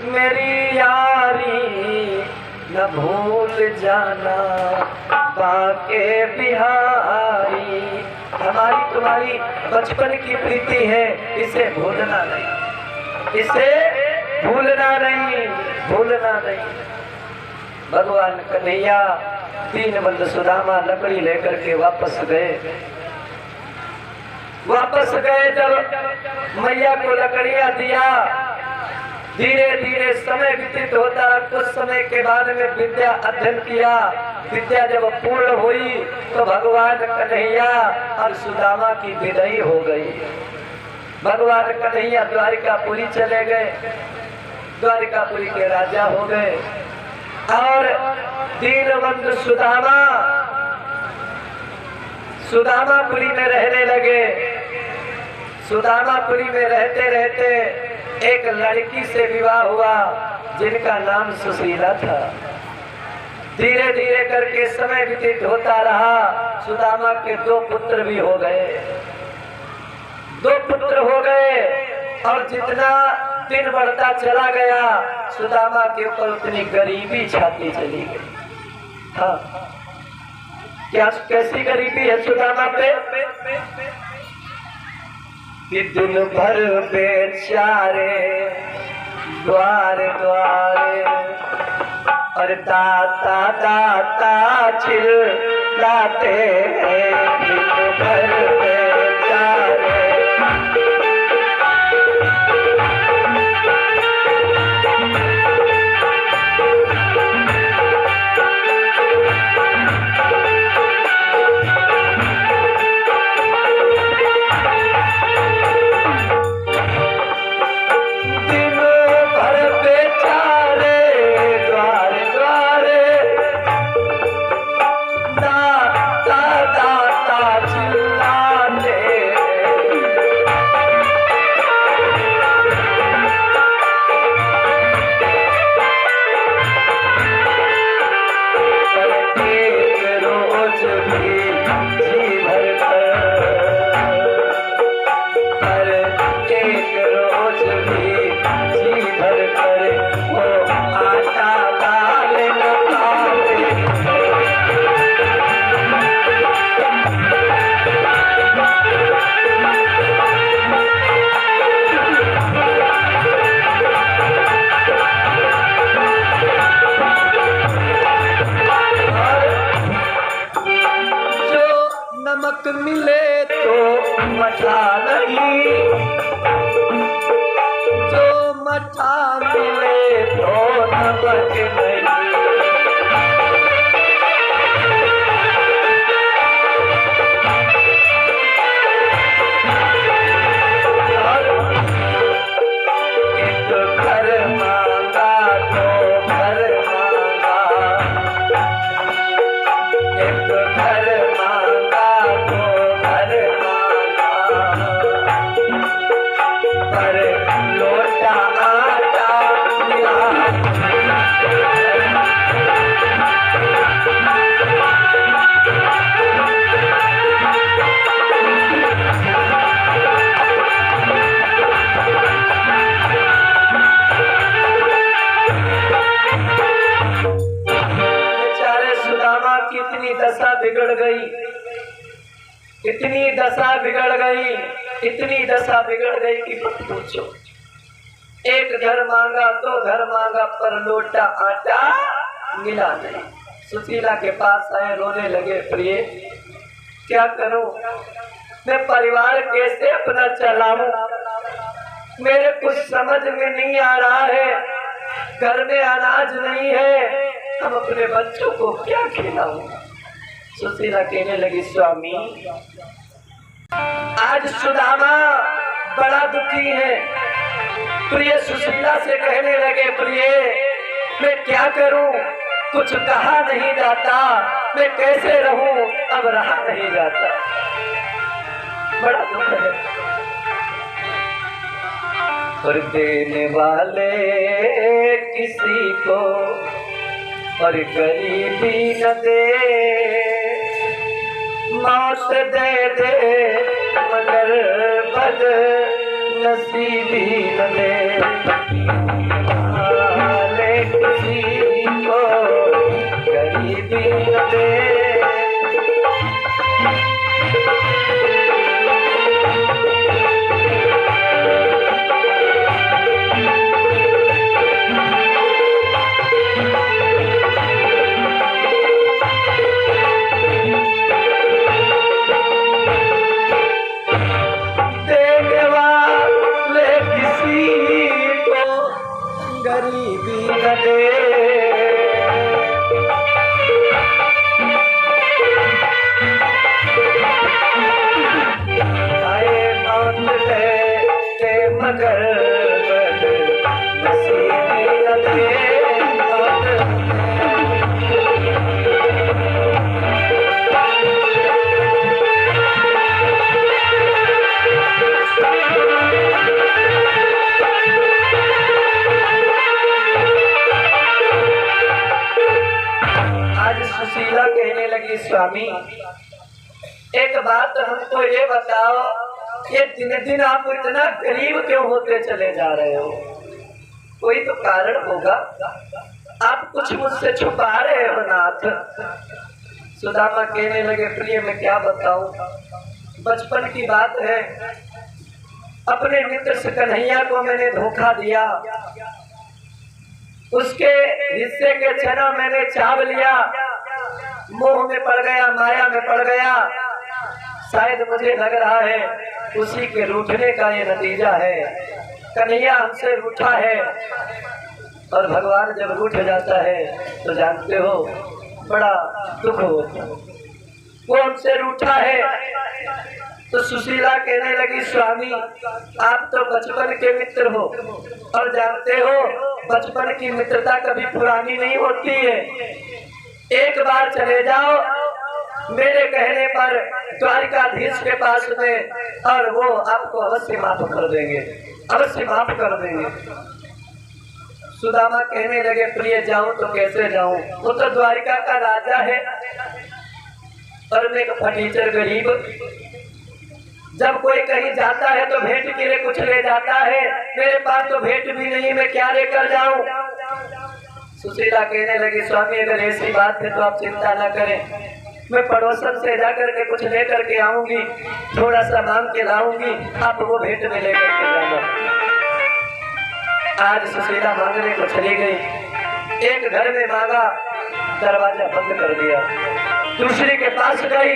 मेरी यारी न भूल जाना बाके बिहारी। हमारी तुम्हारी बचपन की प्रीति है, इसे भूलना नहीं, इसे भूलना नहीं, भूलना नहीं। भगवान कन्हैया दीनबंधु सुदामा लकड़ी लेकर के वापस गए। जब मैया को लकड़ियां दिया, धीरे धीरे समय व्यतीत होता। कुछ समय के बाद में विद्या अध्ययन किया। विद्या जब पूर्ण हुई तो भगवान कन्हैया और सुदामा की विदाई हो गई। भगवान कन्हैया द्वारिकापुरी चले गए, द्वारिकापुरी के राजा हो गए और दीनबंधु सुदामापुरी में रहने लगे। सुदामापुरी में रहते रहते एक लड़की से विवाह हुआ जिनका नाम सुशीला था। धीरे धीरे करके समय व्यतीत होता रहा। सुदामा के 2 पुत्र भी हो गए, 2 पुत्र हो गए और जितना दिन बढ़ता चला गया सुदामा के ऊपर उतनी गरीबी छाती चली गई। हाँ, क्या कैसी गरीबी है सुदामा पे कि दिन भर बेचारे द्वारे द्वारे और दाता दाता चिल्लाते हैं। दिन भर बेचारे मिले तो मठा नहीं, जो मठा मिले तो नमक नहीं। एक घर मांगा तो घर मांगा, एक घर मांगा पर लोटा आटा मिला। बेचारे सुदामा की इतनी दशा बिगड़ गई, इतनी दशा बिगड़ गई, इतनी दशा बिगड़ गई कि मत पूछो। एक घर मांगा तो घर मांगा पर लोटा आटा मिला नहीं। सुशीला के पास आए, रोने लगे, प्रिय क्या करूं, मैं परिवार कैसे अपना चलाऊं, मेरे कुछ समझ में नहीं आ रहा है। घर में अनाज नहीं है, हम अपने बच्चों को क्या खिलाऊं। सुशीला कहने लगी, स्वामी आज सुदामा बड़ा दुखी है। प्रिय सुशीला से कहने लगे, प्रिय मैं क्या करूं, कुछ कहा नहीं जाता, मैं कैसे रहूं, अब रहा नहीं जाता, बड़ा दुख है। और देने वाले किसी को और गरीबी न दे, मौत दे दे मगर बद नसीबी न दे। गरीबी न दे। आए मौत है मगर नसीबी न दे। सुशीला कहने लगी, स्वामी एक बात हमको ये बताओ, ये दिन दिन आप इतना गरीब क्यों होते चले जा रहे हो? कोई तो कारण होगा, आप कुछ मुझसे छुपा रहे हो नाथ। सुदामा कहने लगे, प्रिय मैं क्या बताऊं, बचपन की बात है, अपने मित्र से कन्हैया को मैंने धोखा दिया, उसके हिस्से के चना मैंने चाव लिया, मोह में पड़ गया, माया में पड़ गया। शायद मुझे लग रहा है उसी के रूठने का ये नतीजा है। कन्हैया हमसे रूठा है, और भगवान जब रूठ जाता है तो जानते हो बड़ा दुख होता है। वो हमसे रूठा है। तो सुशीला कहने लगी, स्वामी आप तो बचपन के मित्र हो, और जानते हो बचपन की मित्रता कभी पुरानी नहीं होती है। एक बार चले जाओ मेरे कहने पर द्वारिकाधीश के पास में, और वो आपको अवश्य माफ कर देंगे, अवश्य माफ कर देंगे। सुदामा कहने लगे, प्रिय जाऊं तो कैसे जाऊं, वो तो द्वारिका का राजा है, और मैं एक फटीचर गरीब। जब कोई कहीं जाता है तो भेंट के लिए कुछ ले जाता है, मेरे पास तो भेंट भी नहीं, मैं क्या लेकर जाऊं? सुशीला कहने लगी, स्वामी अगर ऐसी बात है तो आप चिंता न करें, मैं पड़ोसन से जाकर के कुछ लेकर के आऊंगी, थोड़ा सा मांग के लाऊंगी, आप वो भेंट में लेकर के जाना। आज सुशीला मांगने को चली गई, एक घर में मांगा, दरवाजा बंद कर दिया। दूसरी के पास गई,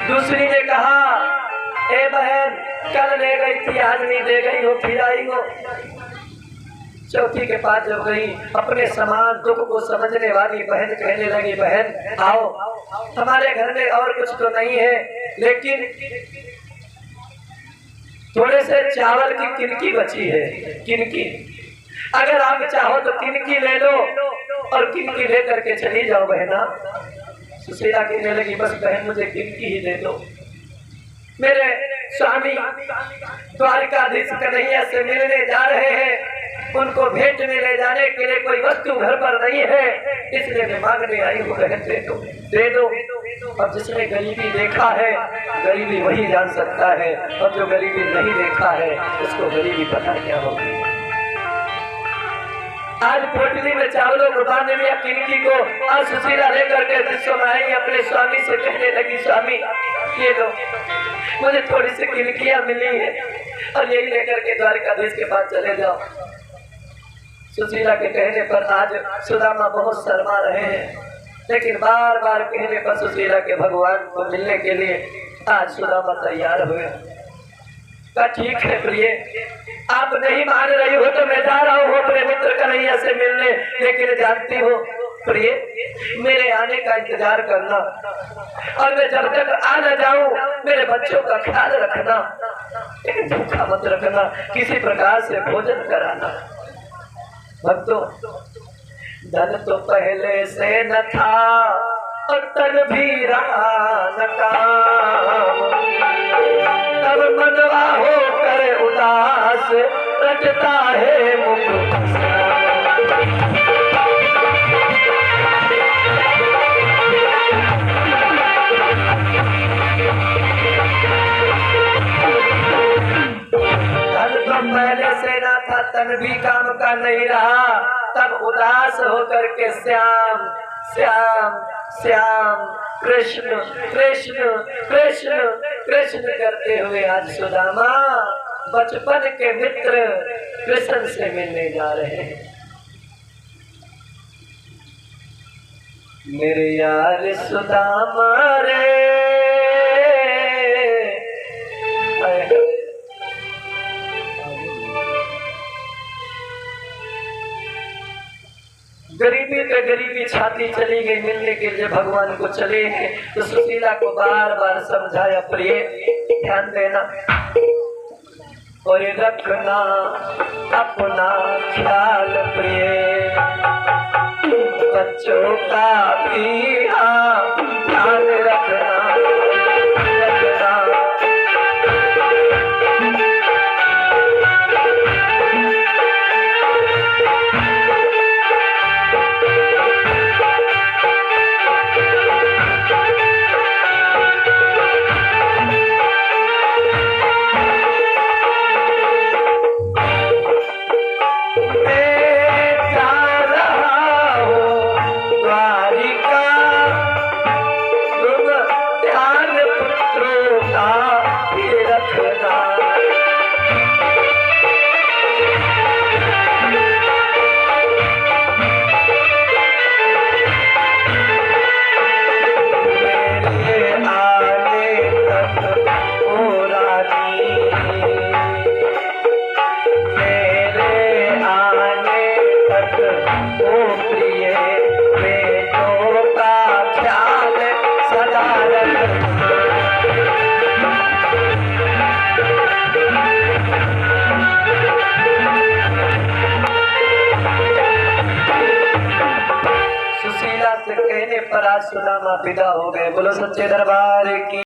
दूसरी ने कहा, ए बहन कल ले गई थी आज नहीं दे गई हो, फिर आई हो। चौथी के पास जब गई, अपने समान दुख को समझने वाली बहन कहने लगी, बहन आओ, हमारे घर में और कुछ तो नहीं है, लेकिन थोड़े से चावल की किनकी बची है, किनकी, अगर आप चाहो तो किनकी ले लो, और किनकी ले करके चली जाओ बहना। सुशीला कहने लगी, बस बहन मुझे किनकी ही दे दो। मेरे स्वामी द्वारिकाधीश कन्हैया से मिलने जा रहे हैं, उनको भेंट में ले जाने के लिए कोई वस्तु घर पर नहीं है, इसलिए मैं मांगने आई हूँ, बहन दे दो, दे दो। और जिसने गरीबी देखा है गरीबी वही जान सकता है, और जो गरीबी नहीं देखा है उसको गरीबी पता क्या होगी। आज पोटली में चावलों को बांध लिया किनकी को, आज सुशीला लेकर के विश्व आई अपने स्वामी से कहने लगी, स्वामी ये लो, मुझे थोड़ी सी किनकियां मिली है, और यही लेकर के द्वारिकाधीश के पास चले जाओ। सुशीला के कहने पर आज सुदामा बहुत शर्मा रहे हैं, लेकिन बार बार कहने पर सुशीला के भगवान को मिलने के लिए आज सुदामा तैयार हुए। कहा ठीक है प्रिय, आप नहीं मान रही हो तो मैं जा रहा हूँ अपने मित्र कन्हैया से मिलने, लेकिन जानती हो प्रिय मेरे आने का इंतजार करना, और मैं जब तक आ न जाऊं मेरे बच्चों का ख्याल रखना, लेकिन भूखा मत रखना, किसी प्रकार से भोजन कराना। भक्तों धन तो पहले से न था, और तन भी रहा न काम, तब मनवा हो कर उदास रटता है मुख। पहले से ना था, तन भी काम का नहीं रहा, तब उदास होकर के श्याम श्याम श्याम कृष्ण कृष्ण कृष्ण कृष्ण करते हुए आज सुदामा बचपन के मित्र कृष्ण से मिलने जा रहे हैं। मेरे यार सुदामा रे, गरीबी पे गरीबी छाती चली गई, मिलने के लिए भगवान को चले गए। तो सुशीला को बार बार समझाया, प्रिय ध्यान देना और रखना अपना ख्याल, प्रिय बच्चों का भी ध्यान रखना। सुशीला से कहने पर आज सुदामा विदा हो गए। बोलो सच्चे दरबार की।